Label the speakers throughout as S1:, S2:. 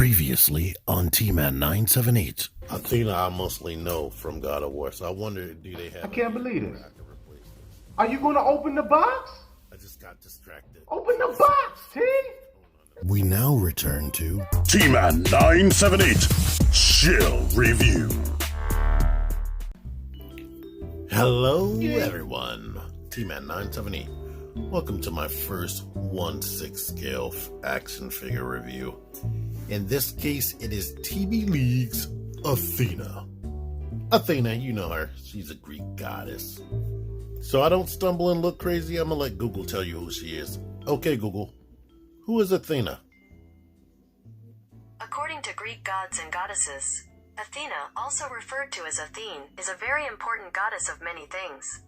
S1: Previously on T-Man 978.
S2: Athena, I mostly know from God of War, so I wonder, do they have...
S3: I can't believe this.
S2: I can replace this.
S3: Are you going to open the box?
S2: I just got distracted.
S3: Open the box, T!
S1: We now return to
S4: T-Man 978 Chill Review.
S2: Hello, everyone. T-Man 978. Welcome to my first 1/6 scale action figure review. In this case, it is TBLeague's Athena. Athena, you know her. She's a Greek goddess. So I don't stumble and look crazy, I'm gonna let Google tell you who she is. Okay, Google. Who is Athena?
S5: According to Greek gods and goddesses, Athena, also referred to as Athene, is a very important goddess of many things.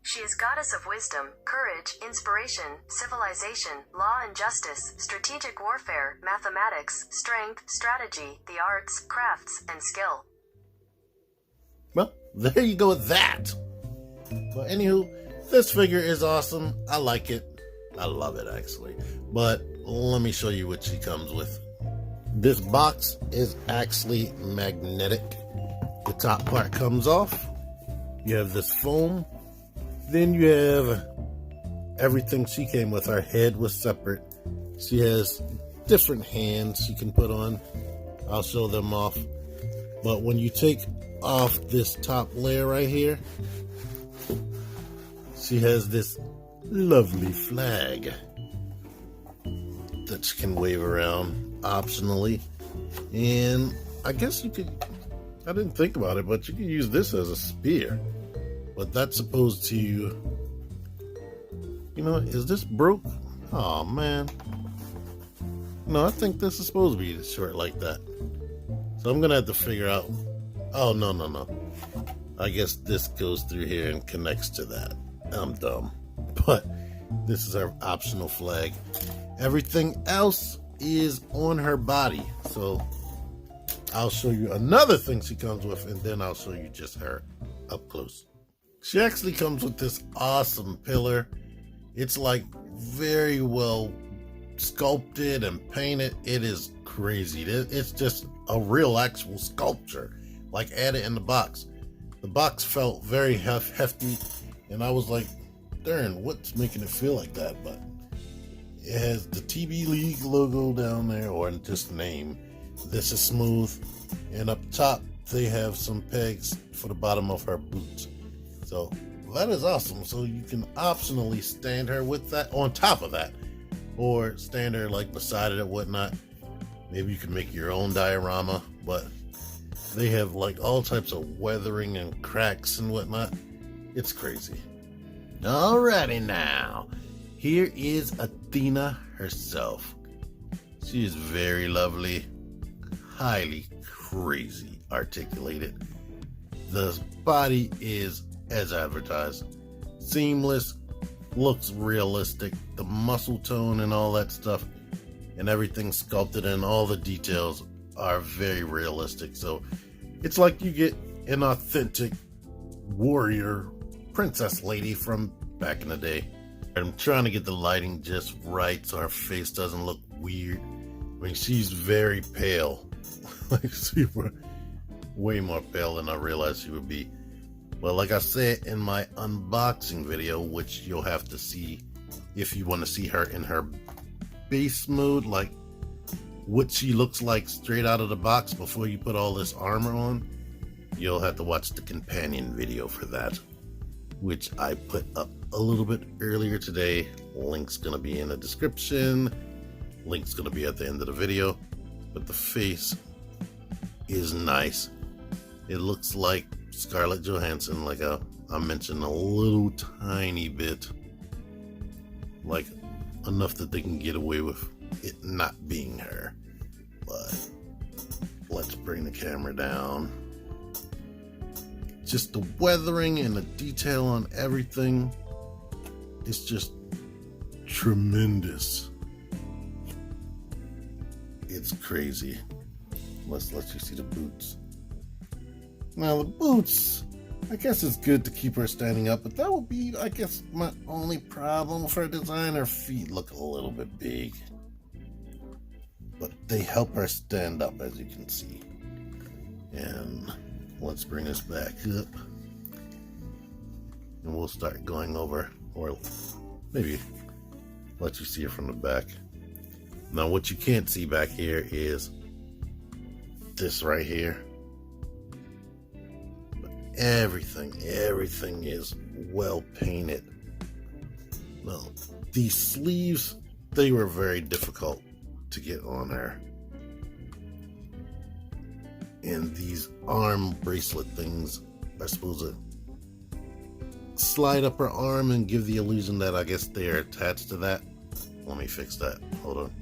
S5: She is goddess of wisdom, courage, inspiration, civilization, law and justice, strategic warfare, mathematics, strength, strategy, the arts, crafts, and skill.
S2: Well, there you go with that. But anywho, this figure is awesome. I like it. I love it, actually. But let me show you what she comes with. This box is actually magnetic. The top part comes off. You have this foam. Then you have everything she came with. Her head was separate. She has different hands she can put on. I'll show them off. But when you take off this top layer right here, she has this lovely flag that she can wave around optionally. And I guess you could, I didn't think about it, but you could use this as a spear. But that's supposed to, you know, is this broke? Oh man. No, I think this is supposed to be short like that. So I'm gonna have to figure out, oh no. I guess this goes through here and connects to that. I'm dumb. But this is our optional flag. Everything else is on her body. So I'll show you another thing she comes with, and then I'll show you just her up close. She actually comes with this awesome pillar. It's like very well sculpted and painted. It is crazy. It's just a real actual sculpture, like added in the box. The box felt very hefty, and I was like, darn, what's making it feel like that? But it has the TBLeague logo down there, or just name. This is smooth, and up top they have some pegs for the bottom of her boots. So that is awesome. So you can optionally stand her with that on top of that, or stand her like beside it or whatnot. Maybe you can make your own diorama, but they have like all types of weathering and cracks and whatnot. It's crazy. Alrighty now, here is Athena herself. She is very lovely, highly crazy articulated. The body is as advertised, seamless, looks realistic. The muscle tone and all that stuff and everything sculpted in, all the details are very realistic. So it's like you get an authentic warrior princess lady from back in the day. I'm trying to get the lighting just right so her face doesn't look weird. I mean, she's very pale, like super, way more pale than I realized she would be. But like I said in my unboxing video, which you'll have to see if you want to see her in her base mode, like what she looks like straight out of the box before you put all this armor on, you'll have to watch the companion video for that, which I put up a little bit earlier today. Link's gonna be in the description. Link's gonna be at the end of the video. But the face is nice. It looks like Scarlett Johansson, like I mentioned a little tiny bit, like enough that they can get away with it not being her. But let's bring the camera down. Just the weathering and the detail on everything is just tremendous. It's crazy. Let's let you see the boots. Now the boots, I guess it's good to keep her standing up, but that would be, I guess, my only problem with her design. Her feet look a little bit big. but they help her stand up, as you can see. And let's bring this back up, and we'll start going over, or maybe let you see it from the back. Now, what you can't see back here is this right here. But everything is well painted. Now, these sleeves, they were very difficult to get on her. And these arm bracelet things are supposed to slide up her arm and give the illusion that I guess they are attached to that. Let me fix that. Hold on.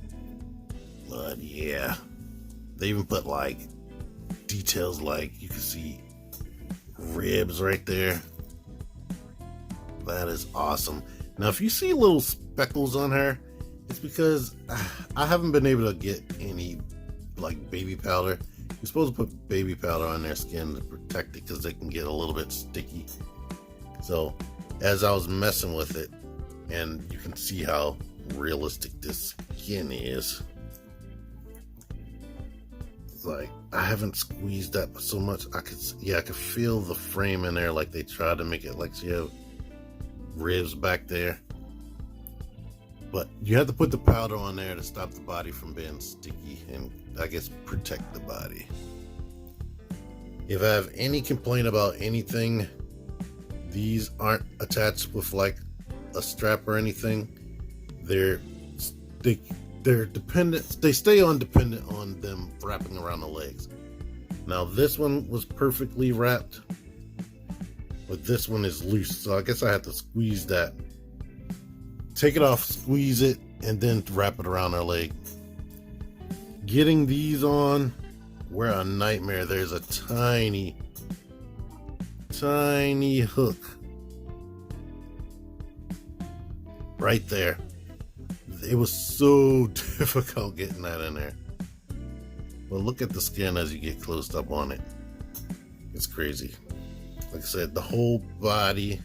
S2: But yeah, they even put like details, like you can see ribs right there. That is awesome. Now, if you see little speckles on her, it's because I haven't been able to get any like baby powder. You're supposed to put baby powder on their skin to protect it because they can get a little bit sticky. So as I was messing with it, and you can see how realistic this skin is. Like, I haven't squeezed that so much. I could feel the frame in there, like they tried to make it like she have ribs back there. But you have to put the powder on there to stop the body from being sticky and I guess protect the body. If I have any complaint about anything, these aren't attached with like a strap or anything. They're dependent. They stay on dependent on them wrapping around the legs. Now this one was perfectly wrapped, but this one is loose. So I guess I have to squeeze that. Take it off, squeeze it, and then wrap it around her leg. Getting these on were a nightmare. There's a tiny hook right there. It was so difficult getting that in there. But look at the skin as you get close up on it. It's crazy. Like I said, the whole body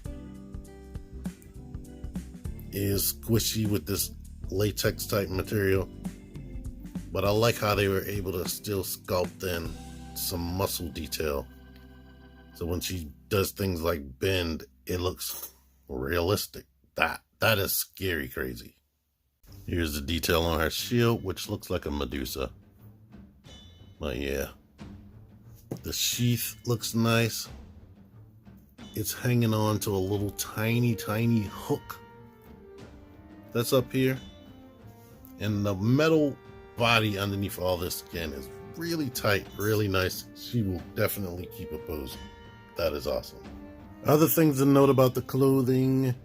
S2: is squishy with this latex type material. But I like how they were able to still sculpt in some muscle detail. So when she does things like bend, it looks realistic. That is scary crazy. Here's the detail on her shield, which looks like a Medusa. But yeah, the sheath looks nice. It's hanging on to a little tiny hook that's up here. And the metal body underneath all this skin is really tight, really nice. She will definitely keep a pose. That is awesome. Other things to note about the clothing: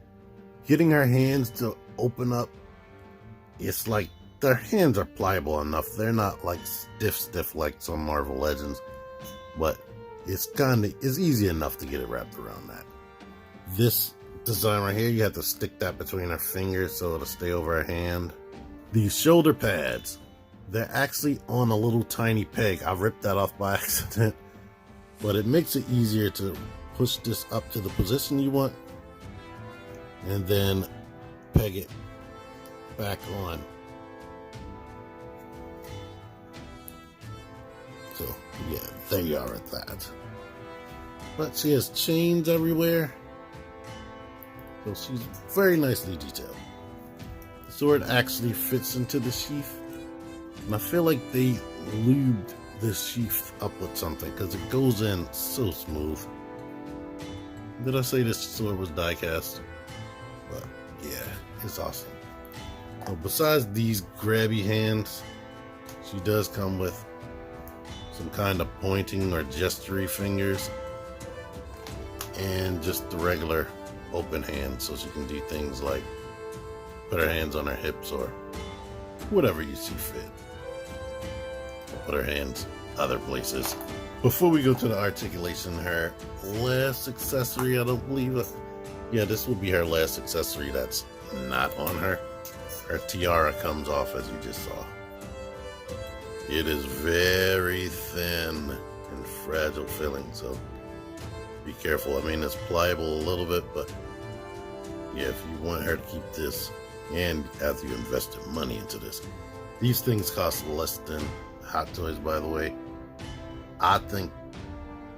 S2: getting her hands to open up. It's like their hands are pliable enough. They're not like stiff like some Marvel Legends, but it's easy enough to get it wrapped around that. This design right here, you have to stick that between her fingers so it'll stay over her hand. These shoulder pads, they're actually on a little tiny peg. I ripped that off by accident, but it makes it easier to push this up to the position you want and then peg it back on. So yeah, there you are at that. But she has chains everywhere, so she's very nicely detailed. The sword actually fits into the sheath, and I feel like they lubed this sheath up with something because it goes in so smooth. Did I say this sword was die cast? But yeah, it's awesome. So besides these grabby hands, she does come with some kind of pointing or gestury fingers and just the regular open hand, so she can do things like put her hands on her hips or whatever you see fit. Put her hands other places. Before we go to the articulation, her last accessory, I don't believe it. Yeah, this will be her last accessory that's not on her. Her tiara comes off, as you just saw. It is very thin and fragile feeling, so be careful. I mean, it's pliable a little bit, but yeah, if you want her to keep this, and after you invested money into this, These things cost less than Hot Toys, by the way. I think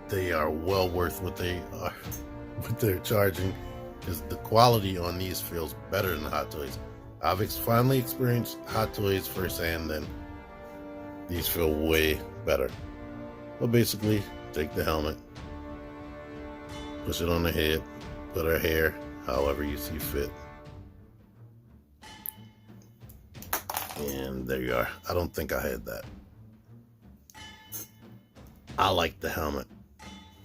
S2: they are well worth what they're charging, because the quality on these feels better than Hot Toys. I've finally experienced Hot Toys firsthand, then these feel way better. But basically, take the helmet, push it on the head, put her hair however you see fit, and there you are. I don't think I had that. I like the helmet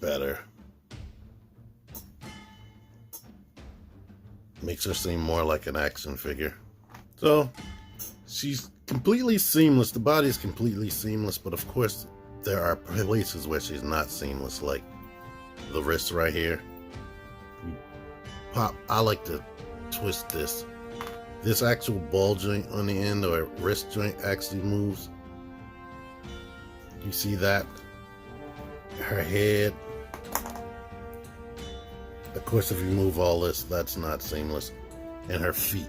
S2: better. Makes her seem more like an action figure. So, she's completely seamless. The body is completely seamless, but of course, there are places where she's not seamless, like the wrist right here. I like to twist this. This actual ball joint on the end, or wrist joint, actually moves. You see that? Her head. Of course, if you move all this, that's not seamless. And her feet.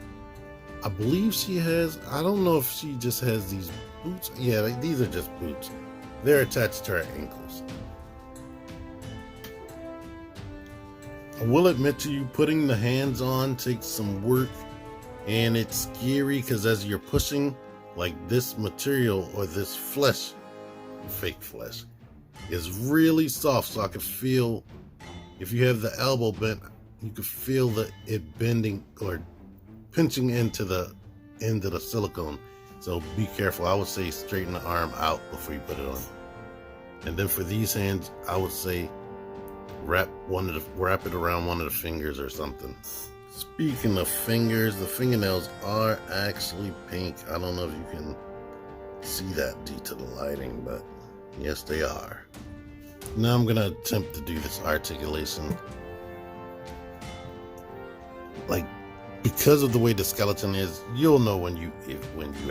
S2: I believe she has, I don't know if she just has these boots. Yeah, these are just boots. They're attached to her ankles. I will admit to you, putting the hands on takes some work, and it's scary because as you're pushing, like, this material or this flesh, fake flesh, is really soft, so I can feel, if you have the elbow bent, you can feel it bending or pinching into the end of the silicone. So be careful. I would say straighten the arm out before you put it on. And then for these hands, I would say wrap it around one of the fingers or something. Speaking of fingers, the fingernails are actually pink. I don't know if you can see that due to the lighting, but yes, they are. Now I'm gonna attempt to do this articulation. Like, because of the way the skeleton is, you'll know when you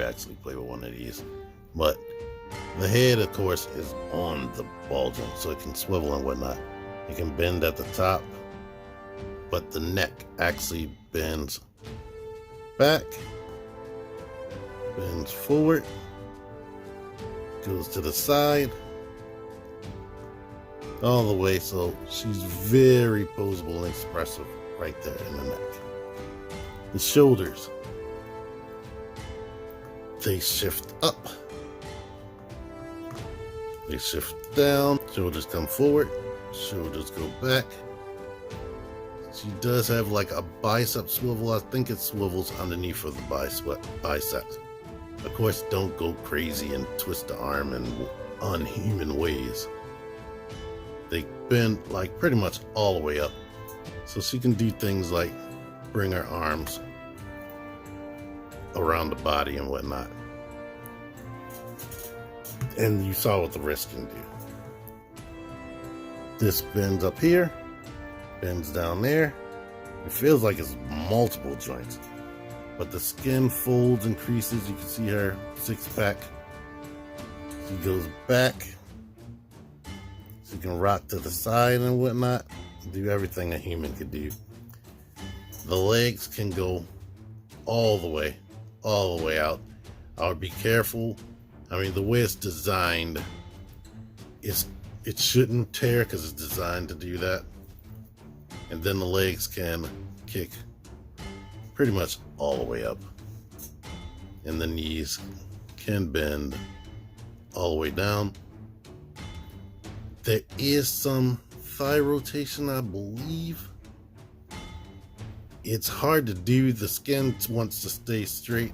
S2: actually play with one of these. But the head, of course, is on the ball joint, so it can swivel and whatnot. It can bend at the top, but the neck actually bends back, bends forward, goes to the side, all the way. So she's very poseable and expressive right there in the neck. The shoulders, they shift up, they shift down, shoulders come forward, shoulders go back. She does have like a bicep swivel. I think it swivels underneath of the biceps. Of course, don't go crazy and twist the arm in unhuman ways. They bend like pretty much all the way up. So she can do things like bring her arms around the body and whatnot. And you saw what the wrist can do. This bends up here, bends down there. It feels like it's multiple joints, but the skin folds and creases. You can see her six-pack. She goes back. She can rock to the side and whatnot. Do everything a human could do. The legs can go all the way out. I would be careful. I mean, the way it's designed, it shouldn't tear because it's designed to do that. And then the legs can kick pretty much all the way up. And the knees can bend all the way down. There is some thigh rotation, I believe. It's hard to do. The skin wants to stay straight,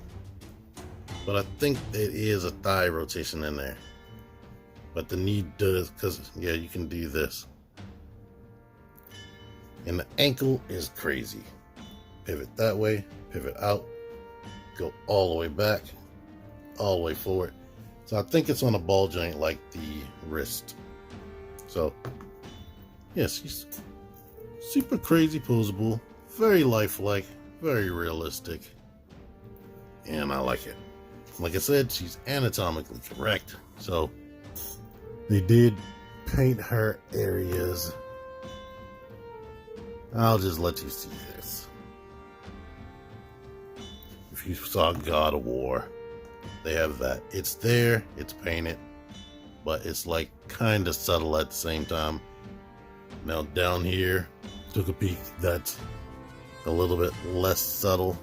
S2: but I think it is a thigh rotation in there. But the knee does, because yeah, you can do this. And the ankle is crazy. Pivot that way, pivot out, go all the way back, all the way forward. So I think it's on a ball joint like the wrist. So yes, she's super crazy poseable, very lifelike, very realistic, and I like it. Like I said, she's anatomically correct. So they did paint her areas. I'll just let you see this. If you saw God of War, they have that. It's there, it's painted, but it's like kind of subtle at the same time. Now down here, took a peek, that's a little bit less subtle.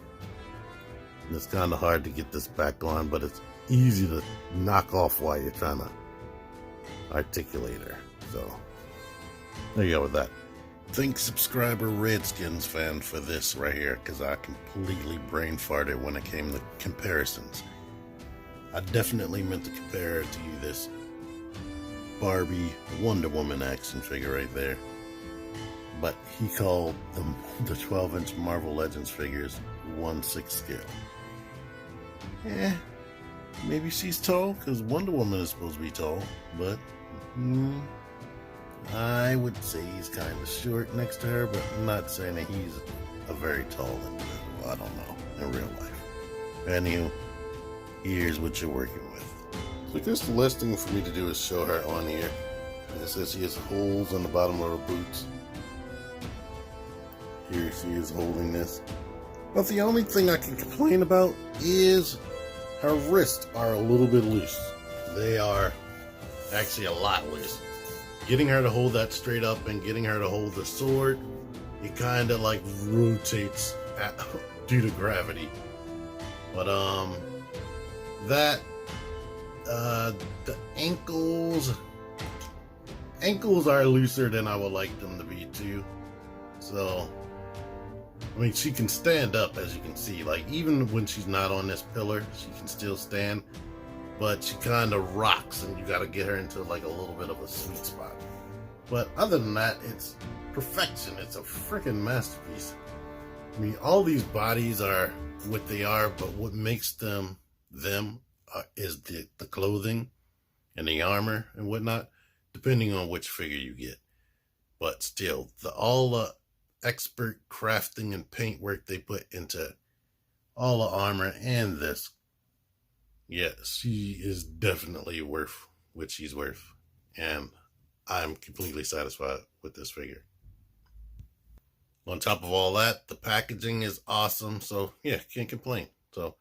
S2: And it's kind of hard to get this back on, but it's easy to knock off while you're trying to articulate her. So there you go with that. Thanks subscriber Redskins fan for this right here, because I completely brain farted when it came to comparisons. I definitely meant to compare it to you this Barbie Wonder Woman action figure right there, but he called the 12-inch Marvel Legends figures 1/6 scale. Maybe she's tall, because Wonder Woman is supposed to be tall, but I would say he's kind of short next to her, but I'm not saying that he's a very tall individual. I don't know, in real life. Anywho, here's what you're working with. So I guess the last thing for me to do is show her on here. It says she has holes on the bottom of her boots. Here she is holding this. But the only thing I can complain about is her wrists are a little bit loose. They are actually a lot loose. Getting her to hold that straight up and getting her to hold the sword, it kind of like rotates due to gravity. But the ankles are looser than I would like them to be too. So I mean, she can stand up, as you can see. Like, even when she's not on this pillar, she can still stand. But she kind of rocks, and you got to get her into like a little bit of a sweet spot. But other than that, it's perfection. It's a freaking masterpiece. I mean, all these bodies are what they are, but what makes them is the clothing and the armor and whatnot, depending on which figure you get. But still, all the expert crafting and paint work they put into all the armor and this, yeah, she is definitely worth what she's worth, and I'm completely satisfied with this figure. On top of all that, the packaging is awesome, so yeah, can't complain. So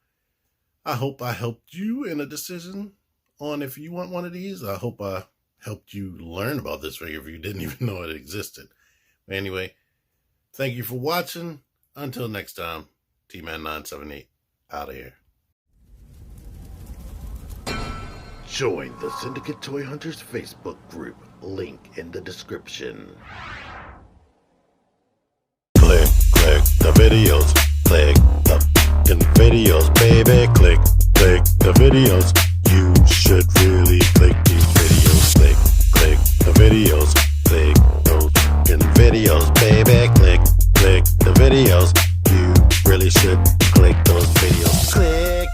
S2: I hope I helped you in a decision on if you want one of these. I hope I helped you learn about this figure if you didn't even know it existed. But anyway, thank you for watching. Until next time, T-Man978 out of here.
S1: Join the Syndicate Toy Hunters Facebook group. Link in the description. Click the videos. Click the fucking videos, baby. Click the videos. You should really click these videos. Click the videos. Click those fucking videos, baby. Click the videos. You really should click those videos. Click